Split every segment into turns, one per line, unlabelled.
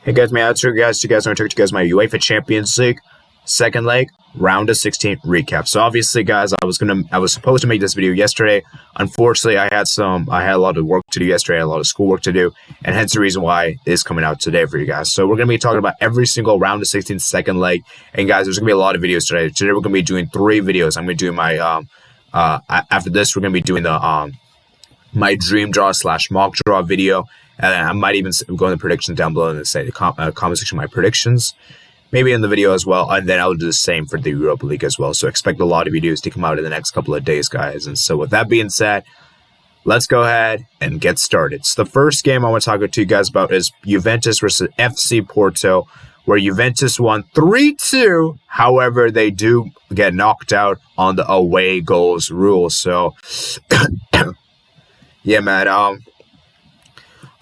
Hey guys, my answer guys, I'm going to talk to you guys my UEFA Champions League second leg round of 16 recap. So obviously, guys, I was supposed to make this video yesterday. Unfortunately, I had a lot of work to do yesterday, I had a lot of schoolwork to do, and hence the reason why it is coming out today for you guys. So we're going to be talking about every single round of 16 second leg, and guys, there's going to be a lot of videos today. Today we're going to be doing 3 videos. I'm going to do my after this we're going to be doing the my dream draw / mock draw video. And I might even go in the predictions down below and say the comment section my predictions, maybe in the video as well. And then I'll do the same for the Europa League as well. So expect a lot of videos to come out in the next couple of days, guys. And so with that being said, let's go ahead and get started. So the first game I want to talk to you guys about is Juventus versus FC Porto, where Juventus won 3-2. However, they do get knocked out on the away goals rule. So, yeah, man.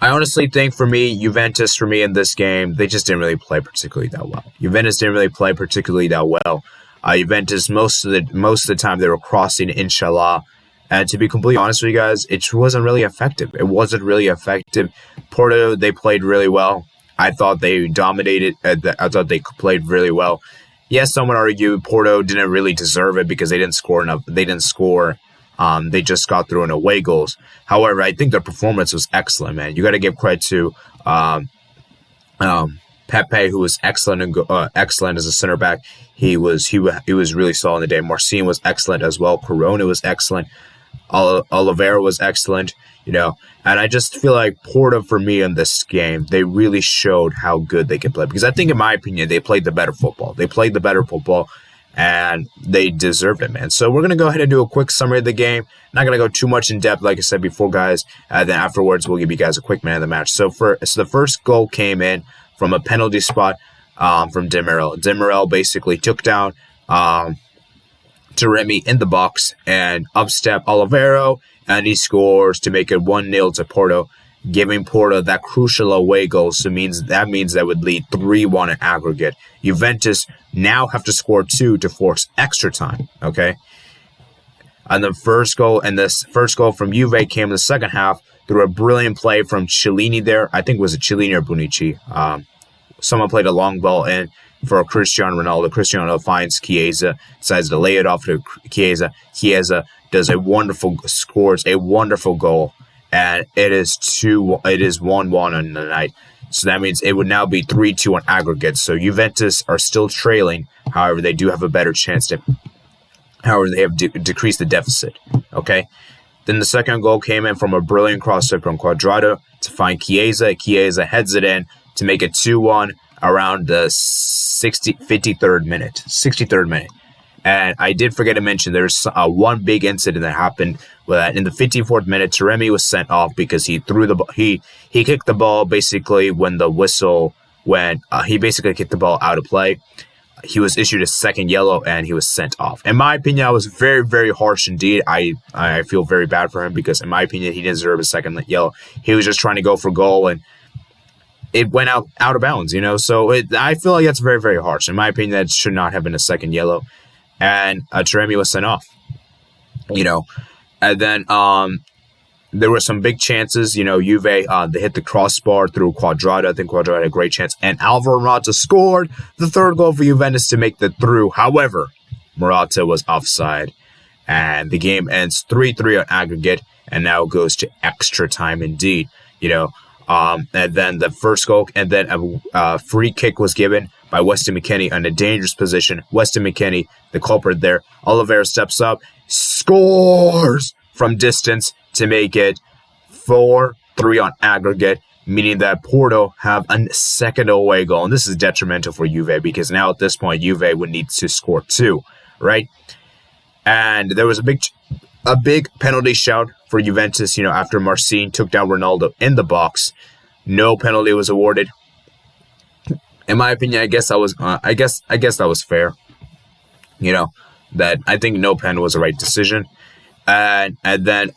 I honestly think Juventus in this game, they just didn't really play particularly that well. Juventus didn't really play particularly that well. Juventus, most of the time, they were crossing, inshallah. And to be completely honest with you guys, it wasn't really effective. Porto, they played really well. I thought they dominated. I thought they played really well. Yes, some would argue Porto didn't really deserve it because they didn't score enough. They didn't score. They just got through in away goals. However, I think their performance was excellent, man. You got to give credit to Pepe, who was excellent excellent as a center back. He was really solid in the day. Marcin was excellent as well. Corona was excellent. Oliveira was excellent. And I just feel like Porto, for me, in this game, they really showed how good they can play. Because I think, in my opinion, they played the better football. And they deserved it, man. So we're going to go ahead and do a quick summary of the game. Not going to go too much in depth, like I said before, guys. Then afterwards, we'll give you guys a quick man of the match. So the first goal came in from a penalty spot from Demirel. Demirel basically took down Taremi in the box and upstep Oliveira, and he scores to make it 1-0 to Porto, giving Porto that crucial away goal. So that means that would lead 3-1 in aggregate. Juventus now have to score 2 to force extra time. Okay, and this first goal from Juve came in the second half through a brilliant play from Chiellini. There, I think it was a Chiellini or Bonucci. Someone played a long ball in for Cristiano Ronaldo. Cristiano finds Chiesa, decides to lay it off to Chiesa. Chiesa does scores a wonderful goal. And it is 1-1 on the night. So that means it would now be 3-2 on aggregate. So Juventus are still trailing. However, they do have a better chance they have decreased the deficit. Okay. Then the second goal came in from a brilliant crossover from Cuadrado to find Chiesa. Chiesa heads it in to make it 2-1 around the 63rd minute. And I did forget to mention there's one big incident that happened that in the 54th minute, Taremi was sent off because he threw the ball. He kicked the ball basically when the whistle went. He basically kicked the ball out of play. He was issued a second yellow and he was sent off. In my opinion, I was very, very harsh indeed. I feel very bad for him because in my opinion, he didn't deserve a second yellow. He was just trying to go for goal and it went out of bounds. So I feel like that's very, very harsh. In my opinion, that should not have been a second yellow. And Taremi was sent off, And then there were some big chances, Juve, they hit the crossbar through Cuadrado. I think Cuadrado had a great chance. And Alvaro Morata scored the third goal for Juventus to make the through. However, Morata was offside. And the game ends 3-3 on aggregate and now goes to extra time indeed, And then the first goal, and then a free kick was given by Weston McKennie in a dangerous position. Weston McKennie, the culprit there. Oliveira steps up, scores from distance to make it 4-3 on aggregate, meaning that Porto have a second away goal. And this is detrimental for Juve because now at this point, Juve would need to score 2, right? And there was a big penalty shout for Juventus, after Marcin took down Ronaldo in the box. No penalty was awarded. In my opinion, I guess that was fair. That I think no pen was the right decision. And then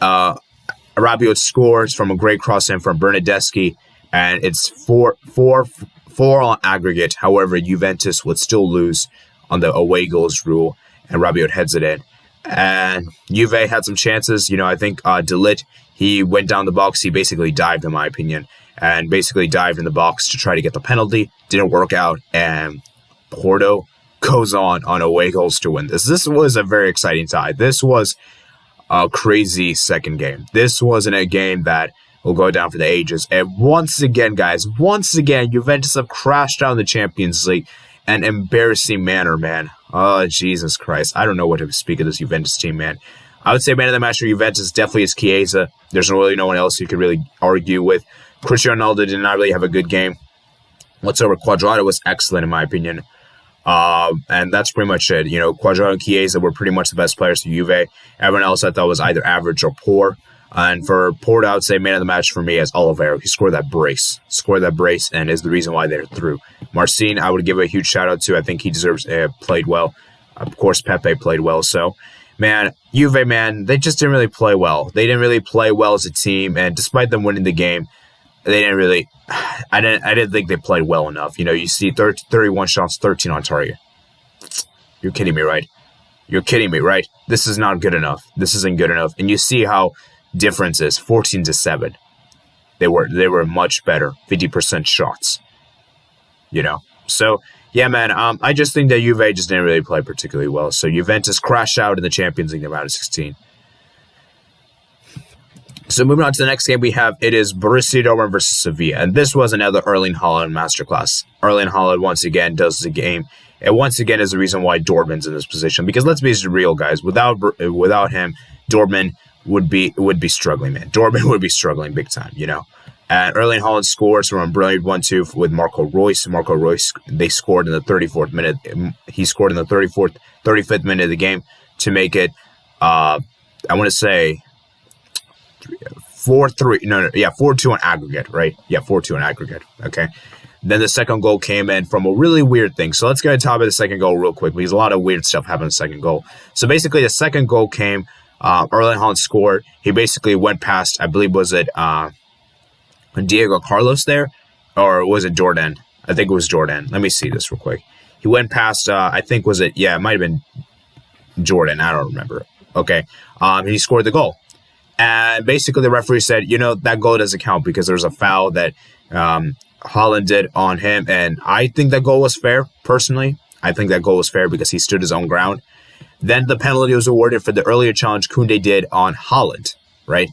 Rabiot scores from a great cross in from Bernardeschi, and it's 4 on aggregate. However, Juventus would still lose on the away goals rule, and Rabiot heads it in. And Juve had some chances. I think De Ligt, he went down the box. He basically dived, in my opinion. and basically dived in the box to try to get the penalty. Didn't work out, and Porto goes on away goals to win this. This was a very exciting tie. This was a crazy second game. This wasn't a game that will go down for the ages. And once again, guys, Juventus have crashed out in the Champions League in an embarrassing manner, man. Oh, Jesus Christ. I don't know what to speak of this Juventus team, man. I would say man of the match for Juventus definitely is Chiesa. There's really no one else you could really argue with. Cristiano Ronaldo did not really have a good game whatsoever. Cuadrado was excellent, in my opinion. And that's pretty much it. Cuadrado and Chiesa were pretty much the best players for Juve. Everyone else I thought was either average or poor. And for Porto, I would say man of the match for me is Oliveira. He scored that brace. And is the reason why they're through. Marcin, I would give a huge shout out to. I think he deserves played well. Of course, Pepe played well. So, man, Juve, man, they just didn't really play well. They didn't really play well as a team. And despite them winning the game, they didn't really. I didn't think they played well enough. You see 31 shots, 13 on target. You're kidding me, right? This is not good enough. This isn't good enough. And you see how difference is 14-7. They were much better, 50% shots. So yeah, man. I just think that Juve just didn't really play particularly well. So Juventus crashed out in the Champions League in round of 16. So moving on to the next game it is Borussia Dortmund versus Sevilla. And this was another Erling Haaland masterclass. Erling Haaland once again does the game. And once again is the reason why Dortmund's in this position. Because let's be real, guys. Without him, Dortmund would be struggling, man. Dortmund would be struggling big time, And Erling Haaland scores from a brilliant 1-2 with Marco Reus. They scored in the 34th minute. He scored in the 35th minute of the game to make it, I want to say, 4-3. No, 4-2 on aggregate, right? Yeah, 4-2 on aggregate. Okay. Then the second goal came in from a really weird thing. So let's go and talk about the second goal real quick because a lot of weird stuff happened in the second goal. So basically, the second goal came. Erling Haaland scored. He basically went past, I believe, was it Diego Carlos there? Or was it Jordan? I think it was Jordan. Let me see this real quick. He went past, I think, was it? Yeah, it might have been Jordan. I don't remember. Okay. He scored the goal. And basically, the referee said, that goal doesn't count because there's a foul that Haaland did on him. And I think that goal was fair, personally. I think that goal was fair because he stood his own ground. Then the penalty was awarded for the earlier challenge Koundé did on Haaland, right?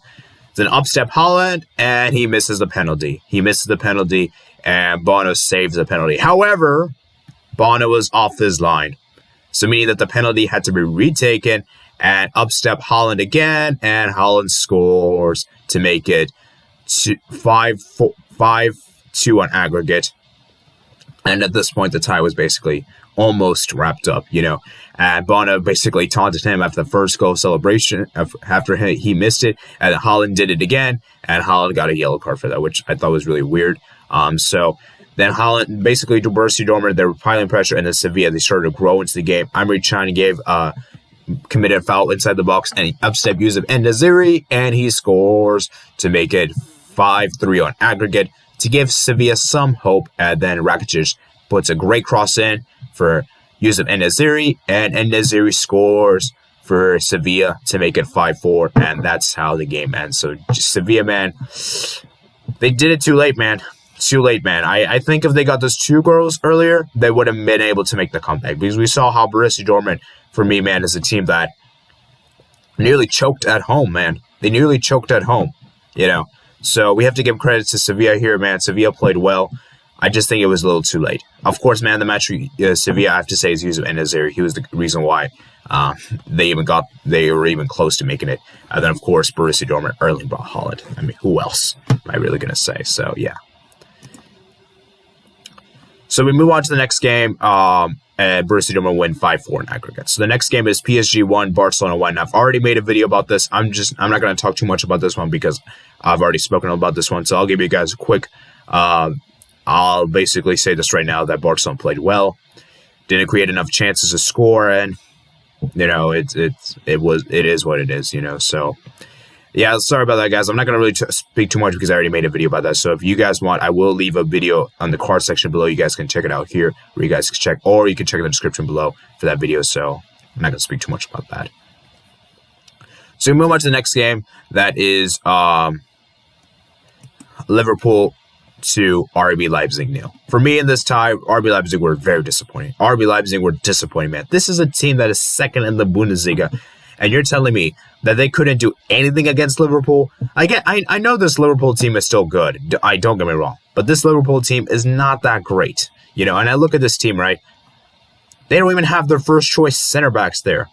Then up step Haaland, and he misses the penalty. And Bono saves the penalty. However, Bono was off his line. So meaning that the penalty had to be retaken, and up step Haaland again, and Haaland scores to make it 5-2 on aggregate. And at this point, the tie was basically almost wrapped up, And Bono basically taunted him after the first goal celebration, after he missed it, and Haaland did it again, and Haaland got a yellow card for that, which I thought was really weird. So then Haaland, basically to Borussia Dortmund, they were piling pressure, and then Sevilla, they started to grow into the game. Emre Can gave committed a foul inside the box, and he upstep Yusuf En-Nesyri, and he scores to make it 5-3 on aggregate to give Sevilla some hope, and then Rakitic puts a great cross in for Yusuf En-Nesyri, and En-Nesyri scores for Sevilla to make it 5-4, and that's how the game ends. So Sevilla, man, they did it too late, man. I think if they got those 2 goals earlier, they would have been able to make the comeback, because we saw how Borussia Dortmund, for me, man, is a team that nearly choked at home, man. They nearly choked at home, So we have to give credit to Sevilla here, man. Sevilla played well. I just think it was a little too late. Of course, man, the match for Sevilla, I have to say, is Yusuf En-Nesyri. He was the reason why they were even close to making it. And then, of course, Borussia Dortmund, Erling Braut Haaland. I mean, who else am I really going to say? So, yeah. So we move on to the next game, and Borussia Dortmund win 5-4 in aggregate. So the next game is PSG 1, Barcelona 1. Now, I've already made a video about this. I'm not going to talk too much about this one because I've already spoken about this one. So I'll give you guys a quick. I'll basically say this right now that Barcelona played well, didn't create enough chances to score, and it is what it is. So. Yeah, sorry about that, guys. I'm not going to really speak too much because I already made a video about that. So if you guys want, I will leave a video on the card section below. You guys can check it out here, where you guys can check, or you can check in the description below for that video. So I'm not going to speak too much about that. So we move on to the next game. That is Liverpool to RB Leipzig 0. For me in this tie, RB Leipzig were very disappointing. RB Leipzig were disappointing, man. This is a team that is second in the Bundesliga, and you're telling me that they couldn't do anything against Liverpool? I know this Liverpool team is still good. Don't get me wrong, but this Liverpool team is not that great, and I look at this team, right? They don't even have their first choice center backs there.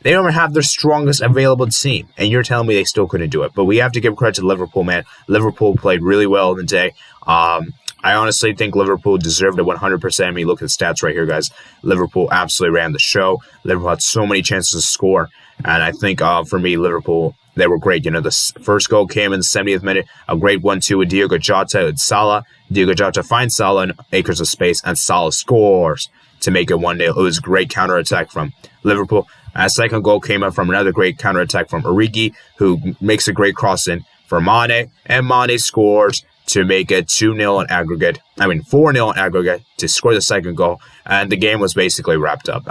They don't even have their strongest available team, and you're telling me they still couldn't do it. But we have to give credit to Liverpool, man. Liverpool played really well today. I honestly think Liverpool deserved it 100%. I mean, look at the stats right here, guys. Liverpool absolutely ran the show. Liverpool had so many chances to score, and I think for me, Liverpool, they were great. The first goal came in the 70th minute, a great 1-2 with Diogo Jota and Salah. Diogo Jota finds Salah in acres of space, and Salah scores to make it 1-0. It was a great counterattack from Liverpool. A second goal came up from another great counterattack from Origi, who makes a great cross in for Mane, and Mane scores to make it 2-0 in aggregate. 4-0 in aggregate to score the second goal, and the game was basically wrapped up.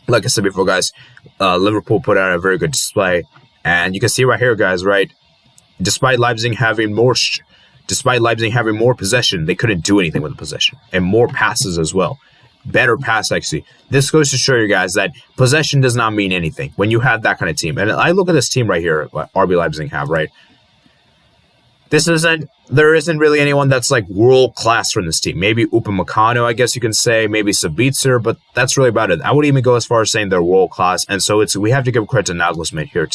Like I said before, guys, Liverpool put out a very good display, and you can see right here, guys, right? Despite Leipzig having more possession, they couldn't do anything with the possession, and more passes as well. Better pass, actually. This goes to show you guys that possession does not mean anything when you have that kind of team. And I look at this team right here, what RB Leipzig have, right? There isn't really anyone that's like world class from this team. Maybe Upamecano, I guess you can say, maybe Sabitzer, but that's really about it. I wouldn't even go as far as saying they're world class. And so we have to give credit to Nagelsmann here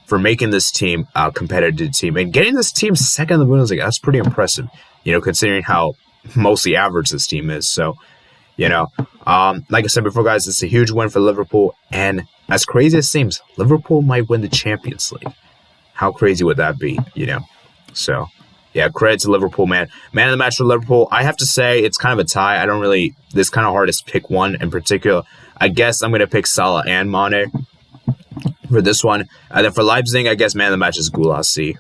for making this team a competitive team and getting this team second in the Bundesliga. That's pretty impressive, considering how mostly average this team is. So, like I said before, guys, it's a huge win for Liverpool. And as crazy as it seems, Liverpool might win the Champions League. How crazy would that be, So, yeah, credit to Liverpool, man. Man of the match for Liverpool. I have to say it's kind of a tie. It's kind of hard to pick one in particular. I guess I'm going to pick Salah and Mane for this one. And then for Leipzig, I guess man of the match is Gulassi.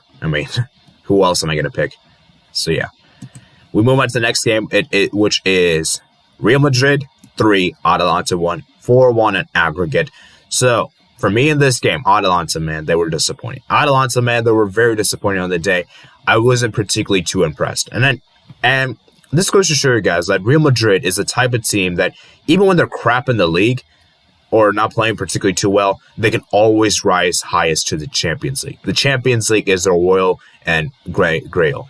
Who else am I going to pick? So, yeah. We move on to the next game, which is Real Madrid 3, Atalanta 1, 4-1 in aggregate. So, for me in this game, Atalanta, man, they were disappointing. Atalanta, man, they were very disappointing on the day. I wasn't particularly too impressed. And this goes to show you guys that Real Madrid is the type of team that even when they're crap in the league or not playing particularly too well, they can always rise highest to the Champions League. The Champions League is their royal and grail,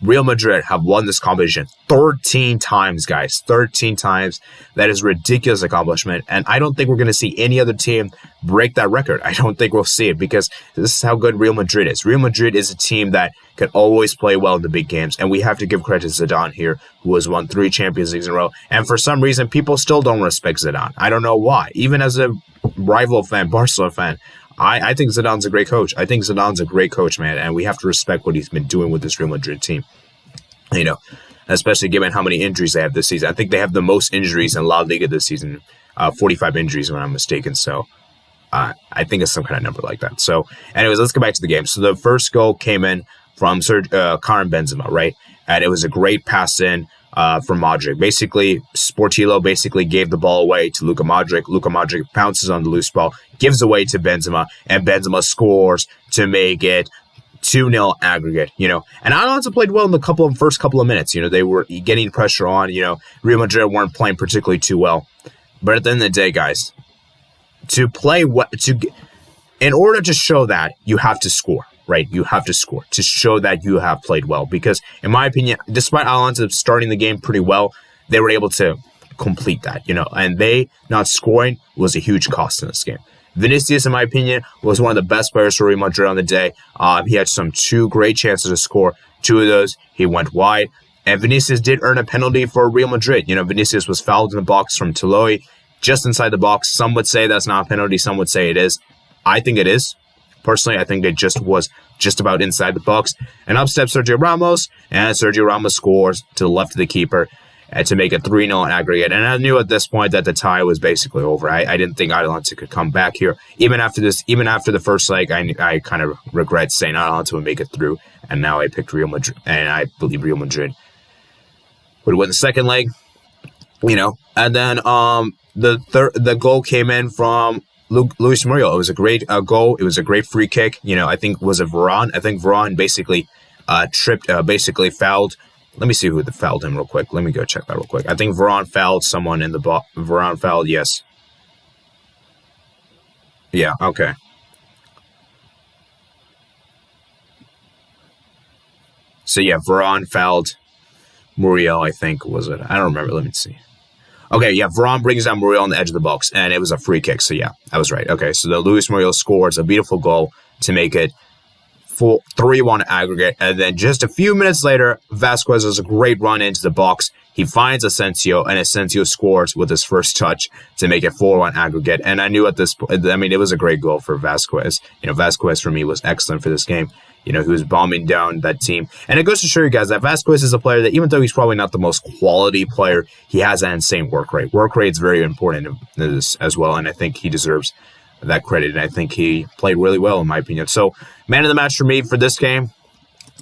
Real Madrid have won this competition 13 times, guys. 13 times. That is a ridiculous accomplishment. And I don't think we're going to see any other team break that record. I don't think we'll see it because this is how good Real Madrid is. Real Madrid is a team that can always play well in the big games. And we have to give credit to Zidane here, who has won 3 Champions Leagues in a row. And for some reason, people still don't respect Zidane. I don't know why. Even as a rival fan, Barcelona fan, I think Zidane's a great coach. I think Zidane's a great coach, man, and we have to respect what he's been doing with this Real Madrid team. Especially given how many injuries they have this season. I think they have the most injuries in La Liga this season, 45 injuries, if I'm not mistaken. So I think it's some kind of number like that. So, anyways, let's get back to the game. So the first goal came in from Karim Benzema, right? And it was a great pass in from Modric. Basically, Sportillo gave the ball away to Luka Modric. Luka Modric pounces on the loose ball, gives away to Benzema, and Benzema scores to make it 2-0 aggregate, And Atalanta played well in the first couple of minutes. They were getting pressure on. Real Madrid weren't playing particularly too well. But at the end of the day, guys, in order to show that, you have to score, right? You have to score to show that you have played well. Because, in my opinion, despite Atalanta starting the game pretty well, they were able to complete that, And they not scoring was a huge cost in this game. Vinicius, in my opinion, was one of the best players for Real Madrid on the day. He had 2 great chances to score. 2 of those, he went wide. And Vinicius did earn a penalty for Real Madrid. Vinicius was fouled in the box from Toloi, just inside the box. Some would say that's not a penalty. Some would say it is. I think it is. Personally, I think it was just about inside the box. And up steps Sergio Ramos, and Sergio Ramos scores to the left of the keeper to make it 3-0 in aggregate. And I knew at this point that the tie was basically over. I didn't think Atalanta could come back here. Even after the first leg, I kind of regret saying Atalanta would make it through. And now I picked Real Madrid, and I believe Real Madrid would win the second leg. And then the goal came in from Luis Muriel. It was a great goal. It was a great free kick. I think was it Varane? I think Varane basically basically fouled. Let me see who fouled him real quick. Let me go check that real quick. I think Varane fouled someone in the box. Varane fouled, yes. Yeah, okay. So yeah, Varane fouled Muriel, I think, was it? I don't remember. Let me see. Okay, yeah, Varane brings down Muriel on the edge of the box, and it was a free kick. So yeah, I was right. Okay, so the Luis Muriel scores a beautiful goal to make it 3-1 aggregate. And then just a few minutes later, Vasquez has a great run into the box. He finds Asensio, and Asensio scores with his first touch to make it 4-1 aggregate. And I knew at this point, I mean, it was a great goal for Vasquez. Vasquez for me was excellent for this game. He was bombing down that team. And it goes to show you guys that Vasquez is a player that, even though he's probably not the most quality player, he has an insane work rate. Work rate is very important in this as well, and I think he deserves that credit. And I think he played really well, in my opinion. So, man of the match for me for this game,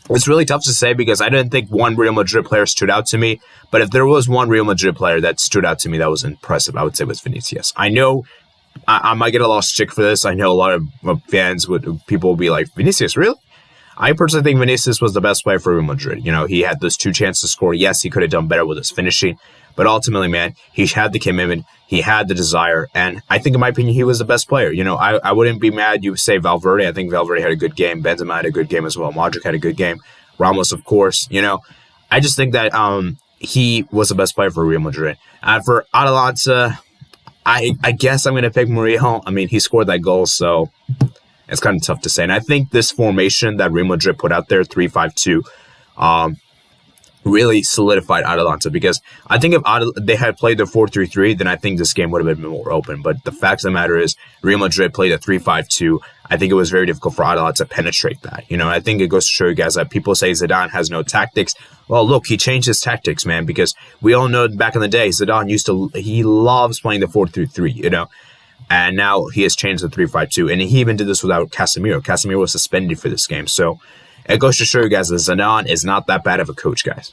it's really tough to say because I didn't think one Real Madrid player stood out to me. But if there was one Real Madrid player that stood out to me that was impressive, I would say it was Vinicius. I know I might get a lot of stick for this. I know a lot of people will be like, Vinicius, really? I personally think Vinicius was the best player for Real Madrid. He had those 2 chances to score. Yes, he could have done better with his finishing. But ultimately, man, he had the commitment. He had the desire. And I think, in my opinion, he was the best player. I wouldn't be mad you say Valverde. I think Valverde had a good game. Benzema had a good game as well. Modric had a good game. Ramos, of course. I just think that he was the best player for Real Madrid. And for Atalanta, I guess I'm going to pick Muriel. I mean, he scored that goal, so it's kind of tough to say. And I think this formation that Real Madrid put out there, 3-5-2, really solidified Atalanta, because I think if they had played the 4-3-3, then I think this game would have been more open. But the fact of the matter is, Real Madrid played a 3-5-2. I think it was very difficult for Atalanta to penetrate that. I think it goes to show you guys that people say Zidane has no tactics. Well, look, he changed his tactics, man, because we all know back in the day, Zidane he loves playing the 4-3-3, and now he has changed the 3-5-2, and he even did this without Casemiro. Casemiro was suspended for this game, so it goes to show you guys that Zidane is not that bad of a coach, guys.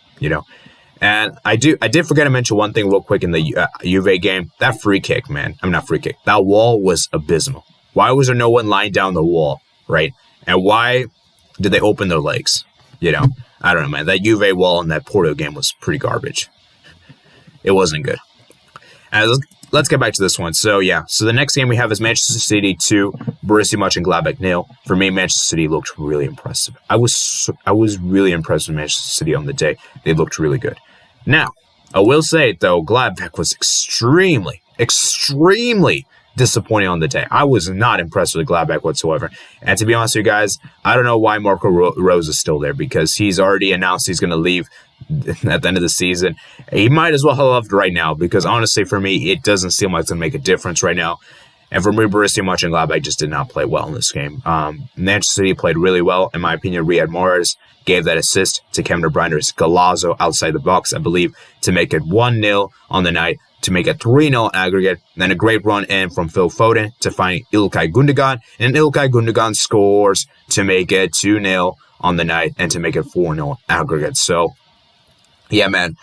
And I did forget to mention one thing real quick in the Juve game. That free kick, man. I'm not free kick. That wall was abysmal. Why was there no one lying down the wall, right? And why did they open their legs? I don't know, man. That Juve wall in that Porto game was pretty garbage. It wasn't good. And let's get back to this one. So, yeah. So, the next game we have is Manchester City 2, Borussia Mönchengladbach 0. For me, Manchester City looked really impressive. I was really impressed with Manchester City on the day. They looked really good. Now, I will say, though, Gladbach was extremely disappointing on the day. I was not impressed with Gladbach whatsoever. And to be honest with you guys, I don't know why Marco Rose is still there, because he's already announced he's going to leave at the end of the season. He might as well have left right now, because honestly, for me, it doesn't seem like it's going to make a difference right now. And for me, Borussia Mönchengladbach just did not play well in this game. Manchester City played really well. In my opinion, Riyad Mahrez gave that assist to Kevin De Bruyne's Golazo outside the box, I believe, to make it 1-0 on the night, to make it 3-0 aggregate. Then a great run in from Phil Foden to find Ilkay Gundogan. And Ilkay Gundogan scores to make it 2-0 on the night and to make it 4-0 aggregate. So, yeah, man.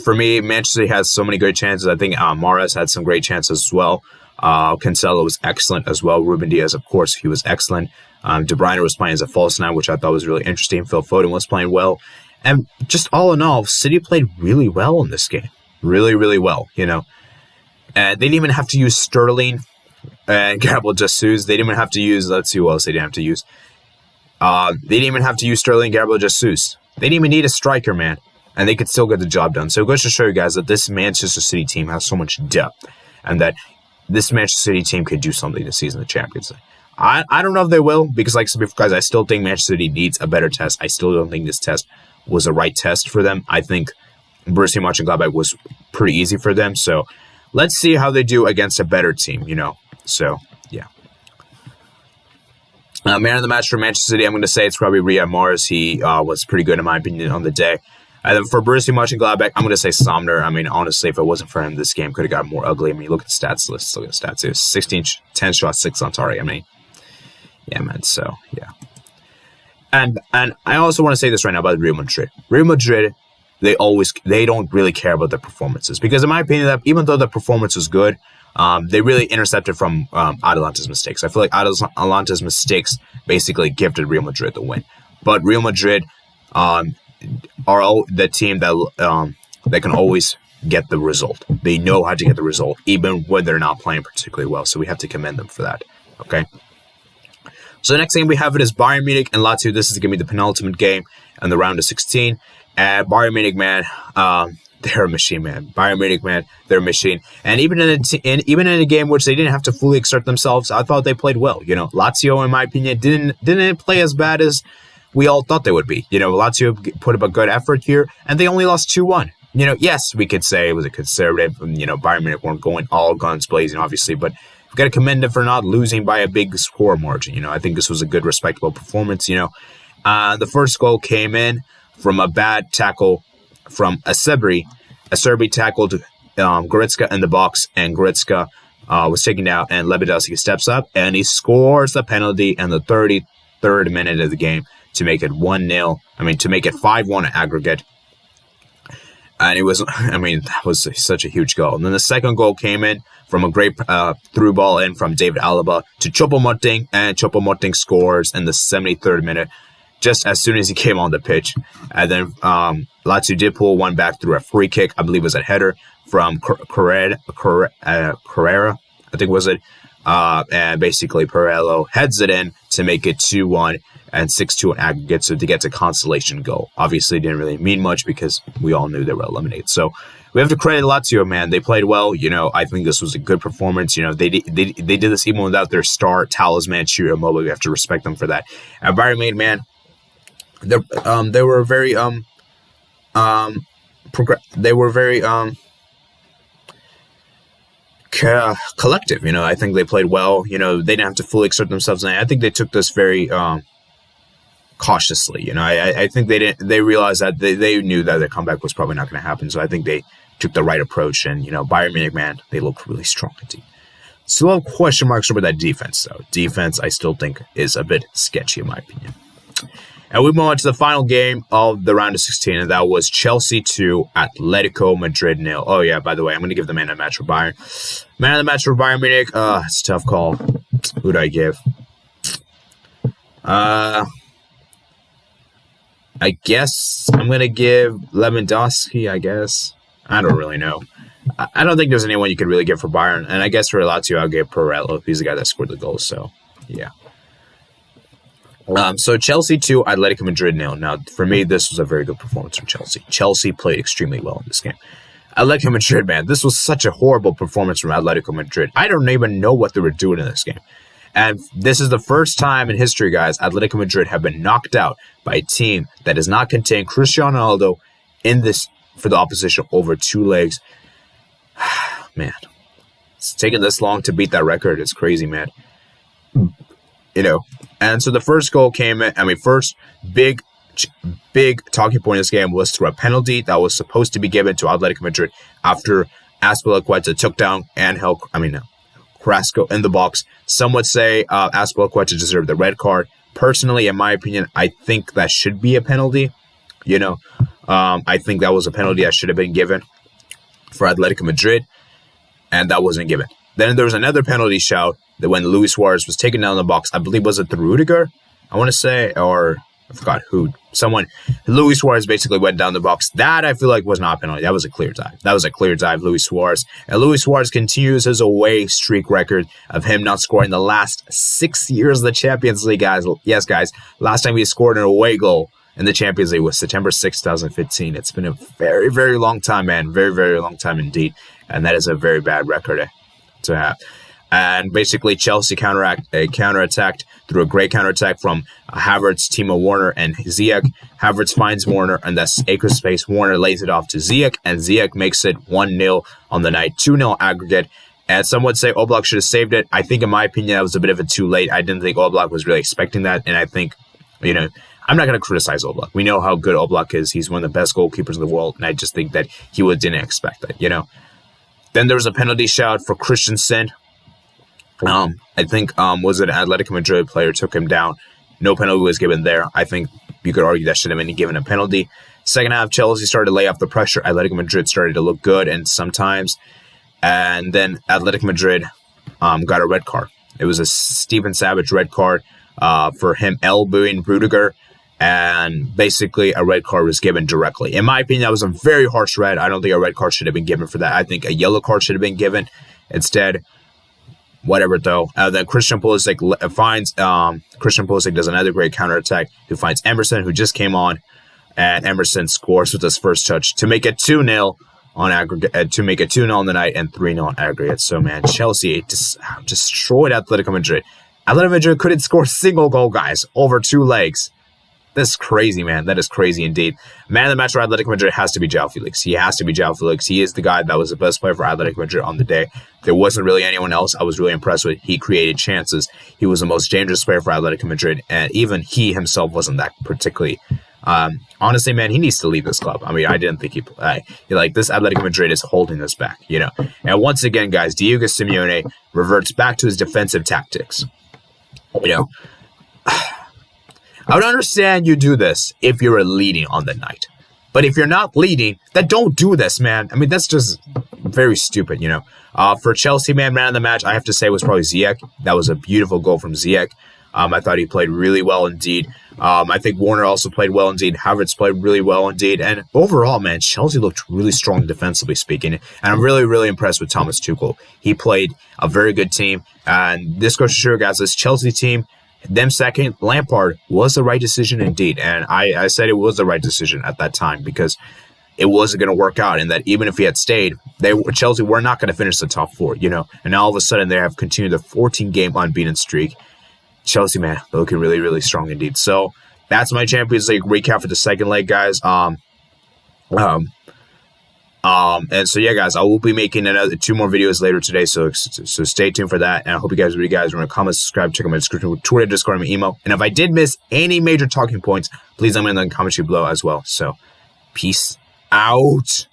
For me, Manchester City has so many great chances. I think Mahrez had some great chances as well. Cancelo was excellent as well. Ruben Diaz, of course, he was excellent. De Bruyne was playing as a false nine, which I thought was really interesting. Phil Foden was playing well. And just all in all, City played really well in this game. Really, really well, They didn't even have to use Sterling and Gabriel Jesus. They didn't even have to use, let's see who else they didn't have to use. They didn't even have to use Sterling and Gabriel Jesus. They didn't even need a striker, man. And they could still get the job done. So it goes to show you guys that this Manchester City team has so much depth, and that this Manchester City team could do something this season in the Champions League. I don't know if they will, because like I said before, guys, I still think Manchester City needs a better test. I still don't think this test was the right test for them. I think Borussia Mönchengladbach was pretty easy for them. So let's see how they do against a better team, So, yeah. Man of the match for Manchester City, I'm going to say it's probably Riyad Mahrez. He was pretty good, in my opinion, on the day. And then for Borussia Mönchengladbach, I'm going to say Sommer. I mean, honestly, if it wasn't for him, this game could have gotten more ugly. I mean, look at the stats list. Look at the stats. It was 16, 10 shots, 6 on target. I mean, yeah, man. So, yeah. And I also want to say this right now about Real Madrid. Real Madrid, they don't really care about their performances, because in my opinion, that even though the performance was good, they really intercepted from Atalanta's mistakes. I feel like Atalanta's mistakes basically gifted Real Madrid the win. But Real Madrid, are the team that can always get the result. They know how to get the result, even when they're not playing particularly well. So we have to commend them for that. Okay. So the next game we have it is Bayern Munich and Lazio. This is going to be the penultimate game in the round of 16. And Bayern Munich, man, they're a machine, man. Bayern Munich, man, they're a machine. And even in a game which they didn't have to fully exert themselves, I thought they played well. You know, Lazio, in my opinion, didn't play as bad as we all thought they would be. You know, Lazio put up a good effort here, and they only lost 2-1. You know, yes, we could say it was a conservative. You know, Bayern Munich weren't going all guns blazing, obviously, but we've got to commend them for not losing by a big score margin. You know, I think this was a good, respectable performance. You know, the first goal came in from a bad tackle from Acerbi. Acerbi tackled Goretzka in the box, and Goretzka was taken out, and Lewandowski steps up, and he scores the penalty in the 33rd minute of the game to make it 1-0. I mean, to make it 5-1 aggregate. And it was, I mean, that was such a huge goal. And then the second goal came in from a great through ball in from David Alaba to Choupo-Moting, and Choupo-Moting scores in the 73rd minute, just as soon as he came on the pitch. And then Lazio did pull one back through a free kick, I believe it was a header from Carrera, I think was it. And basically Perello heads it in to make it 2-1 and 6-2 in aggregate, so to get to consolation goal. Obviously, didn't really mean much because we all knew they were eliminated. So we have to credit Lazio, man. They played well. You know, I think this was a good performance. You know, they did this even without their star talisman Ciro Immobile. We have to respect them for that. And Bayern Munich, man, they were very collective. You know, I think they played well. You know, they didn't have to fully exert themselves, and I think they took this very cautiously. You know, I think they realized that they knew that their comeback was probably not going to happen. So I think they took the right approach. And, you know, Bayern Munich, man, they look really strong indeed. Still have question marks over that defense, though. Defense, I still think, is a bit sketchy, in my opinion. And we move on to the final game of the round of 16, and that was Chelsea 2, Atletico Madrid 0. Oh, yeah, by the way, I'm going to give the man of the match for Bayern. Man of the match for Bayern Munich, it's a tough call. Who do I give? I guess I'm going to give Lewandowski, I guess. I don't really know. I don't think there's anyone you could really give for Bayern. And I guess for Lazio, I'll give Perello. He's the guy that scored the goal, so yeah. So Chelsea 2, Atletico Madrid 0. Now, for me, this was a very good performance from Chelsea. Chelsea played extremely well in this game. Atletico Madrid, man, this was such a horrible performance from Atletico Madrid. I don't even know what they were doing in this game. And this is the first time in history, guys, Atletico Madrid have been knocked out by a team that does not contain Cristiano Ronaldo in this for the opposition over 2 legs. Man, it's taking this long to beat that record. It's crazy, man. You know, and so the first goal came in. I mean, first big talking point in this game was through a penalty that was supposed to be given to Atletico Madrid after Azpilicueta took down Carrasco in the box. Some would say Azpilicueta deserved the red card. Personally, in my opinion, I think that should be a penalty. You know, I think that was a penalty that should have been given for Atletico Madrid, and that wasn't given. Then there was another penalty shout that when Luis Suarez was taken down the box, I believe was it the Rudiger? I want to say, or I forgot who. Luis Suarez basically went down the box. That I feel like was not a penalty. That was a clear dive. Luis Suarez. And Luis Suarez continues his away streak record of him not scoring the last 6 years of the Champions League, guys. Yes, guys. Last time he scored an away goal in the Champions League was September 6, 2015. It's been a very, very long time, man. Very, very long time indeed. And that is a very bad record to have. And basically, Chelsea counterattacked through a great counterattack from Havertz, Timo Werner, and Ziyech. Havertz finds Werner, and that's acre space. Werner lays it off to Ziyech, and Ziyech makes it 1-0 on the night, 2-0 aggregate. And some would say Oblak should have saved it. I think, in my opinion, that was a bit of a too late. I didn't think Oblak was really expecting that, and I think, you know, I'm not going to criticize Oblak. We know how good Oblak is. He's one of the best goalkeepers in the world, and I just think that he didn't expect that, you know. Then there was a penalty shout for Christensen. I think, was it an Atletico Madrid player took him down. No penalty was given there. I think you could argue that should have been given a penalty. Second half, Chelsea started to lay off the pressure. Atletico Madrid started to look good, and sometimes. And then Atletico Madrid got a red card. It was a Stephen Savage red card for him elbowing Rudiger. and basically a red card was given directly. In my opinion, that was a very harsh red. I don't think a red card should have been given for that. I think a yellow card should have been given instead. Whatever, though. Then Christian Pulisic finds Christian Pulisic does another great counterattack, who finds Emerson, who just came on, and Emerson scores with his first touch to make it 2-0 on aggregate, to make it 2-0 on the night and 3-0 on aggregate. So, man, Chelsea just destroyed Atletico Madrid. Atletico Madrid couldn't score a single goal, guys, over 2 legs. That's crazy, man. That is crazy indeed. Man of the match for Atletico Madrid has to be João Felix. He has to be João Felix. He is the guy that was the best player for Atletico Madrid on the day. There wasn't really anyone else I was really impressed with. He created chances. He was the most dangerous player for Atletico Madrid, and even he himself wasn't that particularly. Honestly, man, he needs to leave this club. I mean, I didn't think he like this. Atletico Madrid is holding us back, you know. And once again, guys, Diego Simeone reverts back to his defensive tactics. You know, I would understand you do this if you're leading on the night. But if you're not leading, then don't do this, man. I mean, that's just very stupid, you know. For Chelsea, man of the match, I have to say was probably Ziyech. That was a beautiful goal from Ziyech. I thought he played really well indeed. I think Warner also played well indeed. Havertz played really well indeed. And overall, man, Chelsea looked really strong defensively speaking. And I'm really, really impressed with Thomas Tuchel. He played a very good team. And this goes to show, guys, this Chelsea team, them second, Lampard was the right decision indeed. And I said it was the right decision at that time because it wasn't going to work out. And that even if he had stayed, Chelsea were not going to finish the top 4, you know. And now all of a sudden they have continued the 14-game unbeaten streak. Chelsea, man, looking really, really strong indeed. So that's my Champions League recap for the second leg, guys. And so yeah, guys, I will be making 2 more videos later today. So stay tuned for that. And I hope you guys want to comment, subscribe, check out my description with Twitter, Discord, and my email. And if I did miss any major talking points, please let me know in the comments below as well. So peace out.